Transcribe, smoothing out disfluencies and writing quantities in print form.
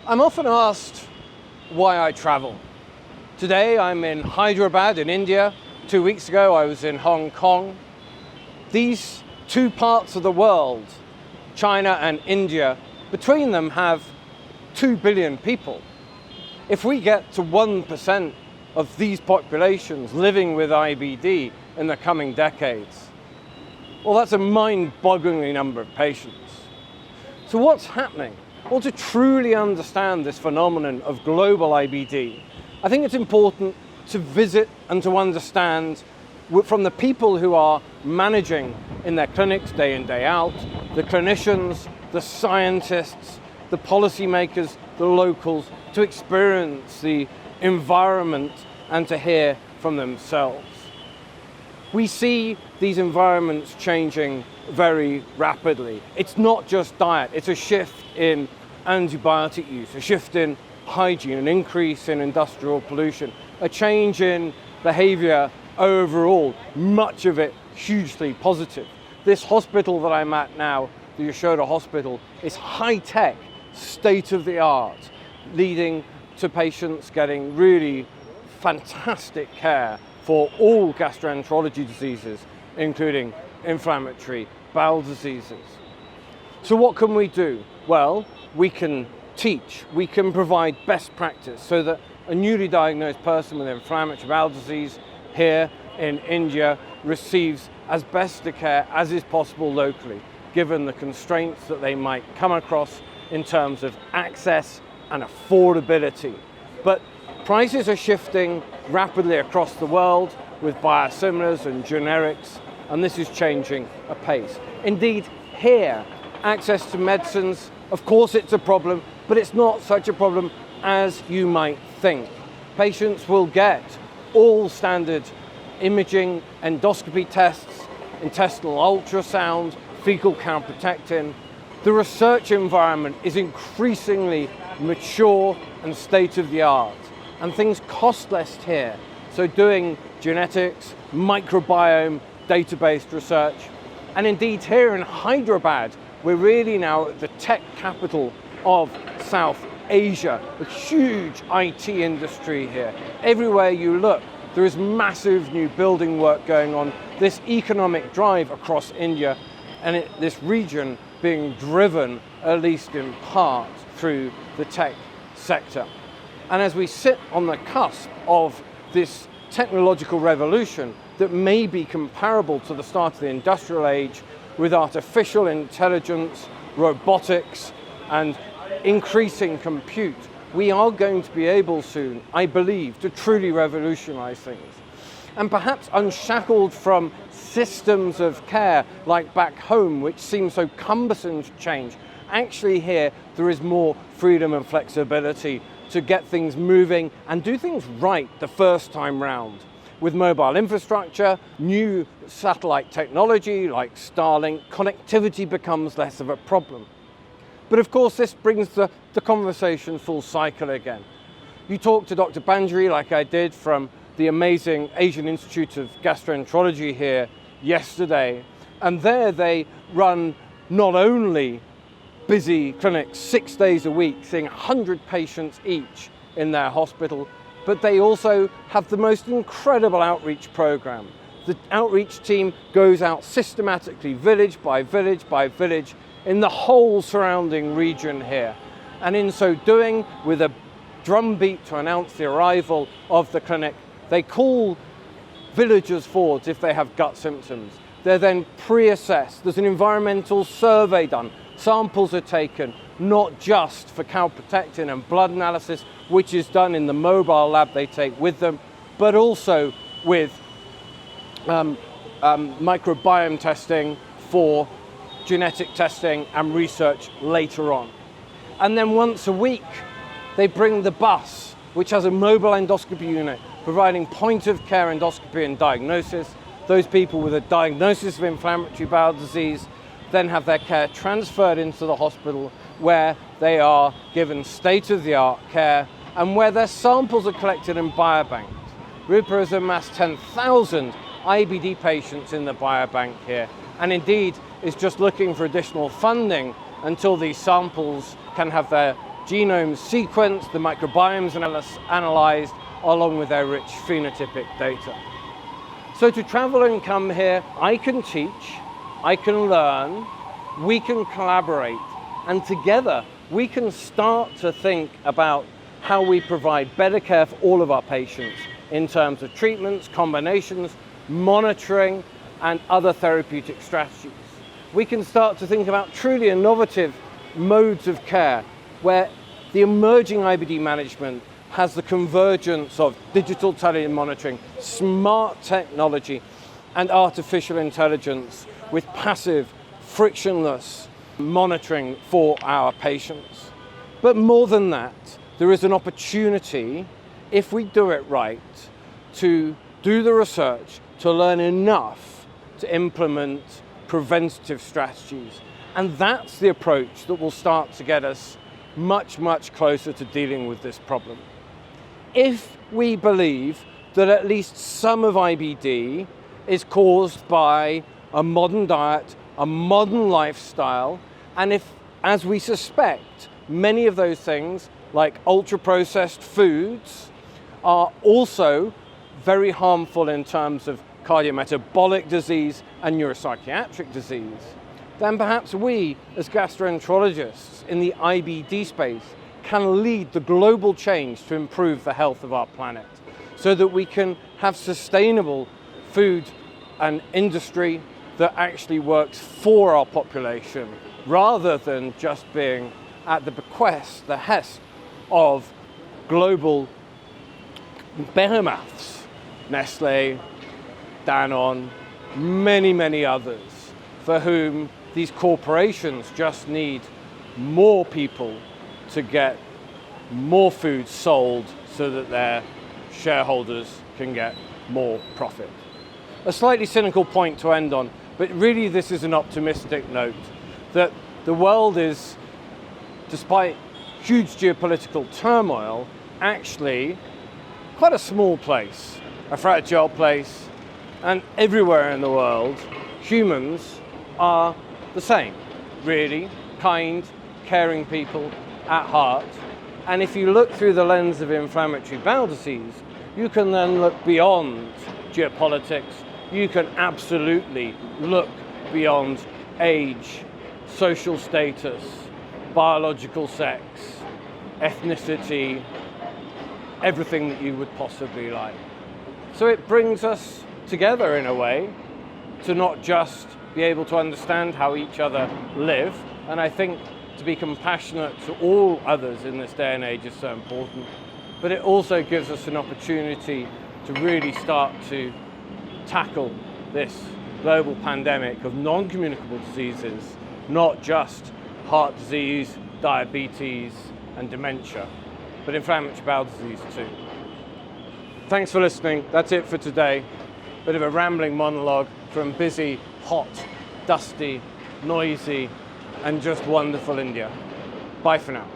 I'm often asked why I travel. Today I'm in Hyderabad in India. 2 weeks ago I was in Hong Kong. These two parts of the world, China and India, between them have 2 billion people. If we get to 1% of these populations living with IBD in the coming decades, well, that's a mind-bogglingly number of patients. So what's happening? Well, to truly understand this phenomenon of global IBD, I think it's important to visit and to understand from the people who are managing in their clinics day in, day out, the clinicians, the scientists, the policymakers, the locals, to experience the environment and to hear from themselves. We see these environments changing very rapidly. It's not just diet, it's a shift in antibiotic use, a shift in hygiene, an increase in industrial pollution, a change in behavior overall, much of it hugely positive. This hospital that I'm at now, the Yashoda Hospital, is high-tech, state-of-the-art, leading to patients getting really fantastic care for all gastroenterology diseases, including inflammatory bowel diseases. So what can we do? Well, we can teach, we can provide best practice so that a newly diagnosed person with inflammatory bowel disease here in India receives as best a care as is possible locally, given the constraints that they might come across in terms of access and affordability. But prices are shifting rapidly across the world with biosimilars and generics, and this is changing apace. Indeed, here, access to medicines, of course it's a problem, but it's not such a problem as you might think. Patients will get all standard imaging, endoscopy tests, intestinal ultrasound, fecal calprotectin. The research environment is increasingly mature and state-of-the-art, and things cost less here. So doing genetics, microbiome, database research, and indeed here in Hyderabad, we're really now at the tech capital of South Asia, a huge IT industry here. Everywhere you look, there is massive new building work going on, this economic drive across India, and this region being driven, at least in part, through the tech sector. And as we sit on the cusp of this technological revolution that may be comparable to the start of the industrial age, with artificial intelligence, robotics, and increasing compute, we are going to be able soon, I believe, to truly revolutionize things. And perhaps unshackled from systems of care like back home, which seem so cumbersome to change, actually here there is more freedom and flexibility to get things moving and do things right the first time round. With mobile infrastructure, new satellite technology like Starlink, connectivity becomes less of a problem. But of course this brings the conversation full cycle again. You talk to Dr. Banjari, like I did, from the amazing Asian Institute of Gastroenterology here yesterday, and there they run not only busy clinics 6 days a week, seeing 100 patients each in their hospital, but they also have the most incredible outreach program. The outreach team goes out systematically, village by village by village, in the whole surrounding region here. And in so doing, with a drumbeat to announce the arrival of the clinic, they call villagers forward if they have gut symptoms. They're then pre-assessed. There's an environmental survey done. Samples are taken, not just for calprotectin and blood analysis, which is done in the mobile lab they take with them, but also with microbiome testing for genetic testing and research later on. And then once a week, they bring the bus, which has a mobile endoscopy unit, providing point-of-care endoscopy and diagnosis. Those people with a diagnosis of inflammatory bowel disease then have their care transferred into the hospital, where they are given state-of-the-art care and where their samples are collected and biobanked. Rupa has amassed 10,000 IBD patients in the biobank here, and indeed is just looking for additional funding until these samples can have their genomes sequenced, the microbiomes analyzed, along with their rich phenotypic data. So to travel and come here, I can teach, I can learn, we can collaborate, and together we can start to think about how we provide better care for all of our patients in terms of treatments, combinations, monitoring, and other therapeutic strategies. We can start to think about truly innovative modes of care where the emerging IBD management has the convergence of digital telemonitoring, smart technology, and artificial intelligence with passive, frictionless monitoring for our patients. But more than that, there is an opportunity, if we do it right, to do the research, to learn enough to implement preventative strategies. And that's the approach that will start to get us much, much closer to dealing with this problem. If we believe that at least some of IBD is caused by a modern diet, a modern lifestyle, and if, as we suspect, many of those things, like ultra-processed foods, are also very harmful in terms of cardiometabolic disease and neuropsychiatric disease, then perhaps we, as gastroenterologists in the IBD space, can lead the global change to improve the health of our planet, so that we can have sustainable food and industry that actually works for our population, rather than just being at the behest of global behemoths, Nestle, Danone, many, many others, for whom these corporations just need more people to get more food sold so that their shareholders can get more profit. A slightly cynical point to end on, but really this is an optimistic note, that the world is, despite huge geopolitical turmoil, actually quite a small place, a fragile place, and everywhere in the world, humans are the same, really kind, caring people at heart. And if you look through the lens of inflammatory bowel disease, you can then look beyond geopolitics. You can absolutely look beyond age, social status, biological sex, ethnicity, everything that you would possibly like. So it brings us together in a way to not just be able to understand how each other live, and I think to be compassionate to all others in this day and age is so important, but it also gives us an opportunity to really start to tackle this global pandemic of non-communicable diseases, not just heart disease, diabetes, and dementia, but inflammatory bowel disease too. Thanks for listening. That's it for today. Bit of a rambling monologue from busy, hot, dusty, noisy, and just wonderful India. Bye for now.